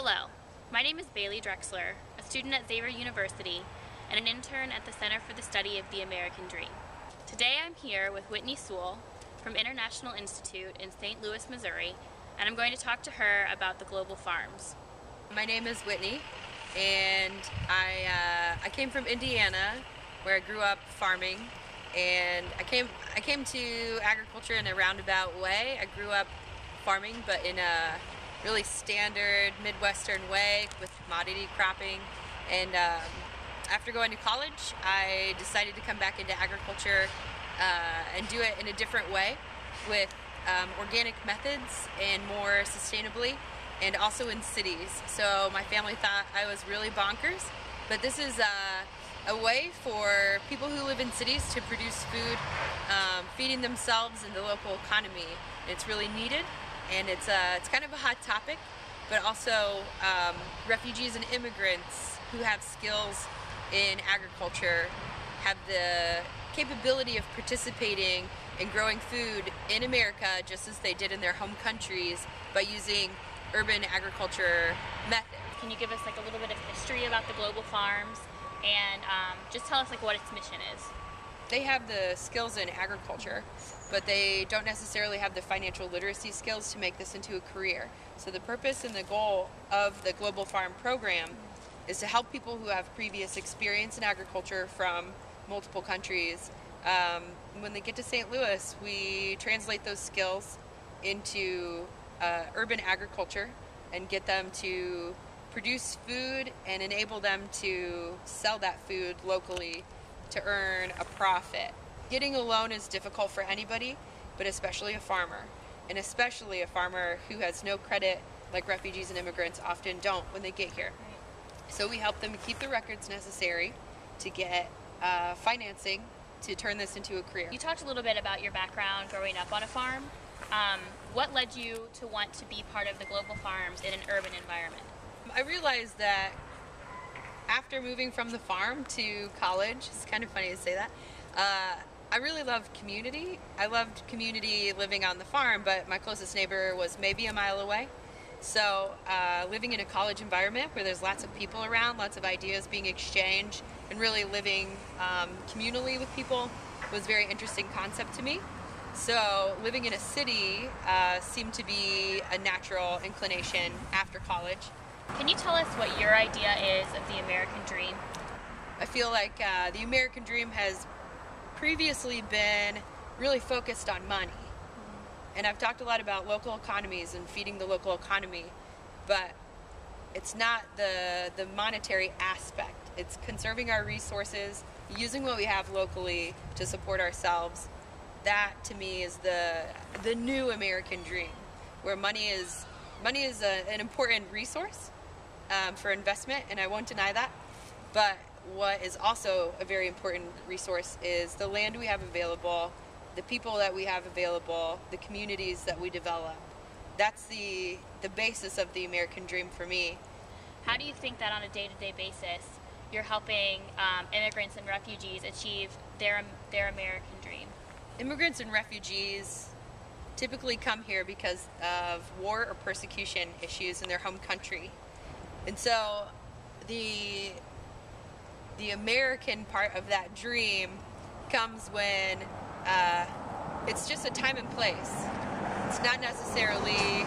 Hello, my name is Bailey Drexler, a student at Xavier University and an intern at the Center for the Study of the American Dream. Today I'm here with Whitney Sewell from International Institute in St. Louis, Missouri, and I'm going to talk to her about the global farms. My name is Whitney, and I came from Indiana, where I grew up farming, and I came to agriculture in a roundabout way. I grew up farming, but in a really standard Midwestern way with commodity cropping. And after going to college, I decided to come back into agriculture and do it in a different way with organic methods and more sustainably, and also in cities. So my family thought I was really bonkers, but this is a way for people who live in cities to produce food, feeding themselves and the local economy. It's really needed, and it's kind of a hot topic, but also refugees and immigrants who have skills in agriculture have the capability of participating in growing food in America just as they did in their home countries by using urban agriculture methods. Can you give us a little bit of history about the global farms and just tell us what its mission is? They have the skills in agriculture, but they don't necessarily have the financial literacy skills to make this into a career. So the purpose and the goal of the Global Farm program is to help people who have previous experience in agriculture from multiple countries. When they get to St. Louis, we translate those skills into urban agriculture and get them to produce food and enable them to sell that food locally to earn a profit. Getting a loan is difficult for anybody, but especially a farmer, and especially a farmer who has no credit like refugees and immigrants often don't when they get here. So we help them keep the records necessary to get financing to turn this into a career. You talked a little bit about your background growing up on a farm. What led you to want to be part of the global farms in an urban environment? I realized that after moving from the farm to college, it's kind of funny to say that, I really loved community. I loved community living on the farm, but my closest neighbor was maybe a mile away. So living in a college environment where there's lots of people around, lots of ideas being exchanged, and really living communally with people was a very interesting concept to me. So living in a city seemed to be a natural inclination after college. Can you tell us what your idea is of the American dream? I feel like the American dream has previously been really focused on money. And I've talked a lot about local economies and feeding the local economy, but it's not the monetary aspect. It's conserving our resources, using what we have locally to support ourselves. That to me is the new American dream, where money is an important resource for investment, and I won't deny that. But what is also a very important resource is the land we have available, the people that we have available, the communities that we develop. That's the basis of the American dream for me. How do you think that on a day-to-day basis you're helping immigrants and refugees achieve their American dream? Immigrants and refugees typically come here because of war or persecution issues in their home country. And so the American part of that dream comes when it's just a time and place. It's not necessarily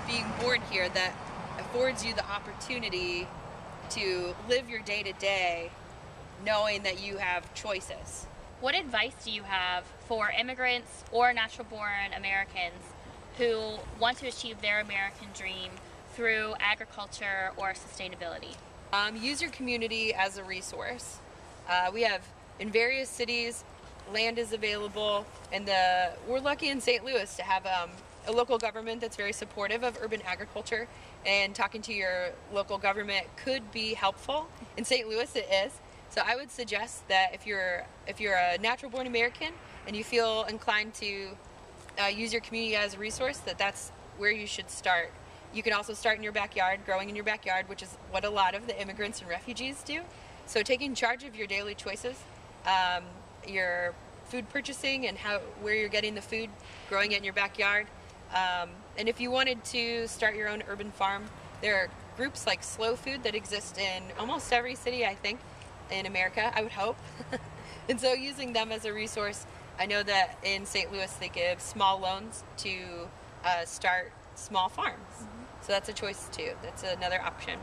being born here that affords you the opportunity to live your day-to-day knowing that you have choices. What advice do you have for immigrants or natural-born Americans who want to achieve their American dream through agriculture or sustainability? Use your community as a resource. We have, in various cities, land is available, and we're lucky in St. Louis to have a local government that's very supportive of urban agriculture, and talking to your local government could be helpful. In St. Louis it is. So I would suggest that if you're a natural-born American and you feel inclined to use your community as a resource, that's where you should start. You can also start in your backyard, growing in your backyard, which is what a lot of the immigrants and refugees do. So taking charge of your daily choices, your food purchasing and where you're getting the food, growing it in your backyard. And if you wanted to start your own urban farm, There are groups like Slow Food that exist in almost every city, I think, in America, I would hope. And so using them as a resource, I know that in St. Louis they give small loans to start small farms. So that's a choice too. That's another option.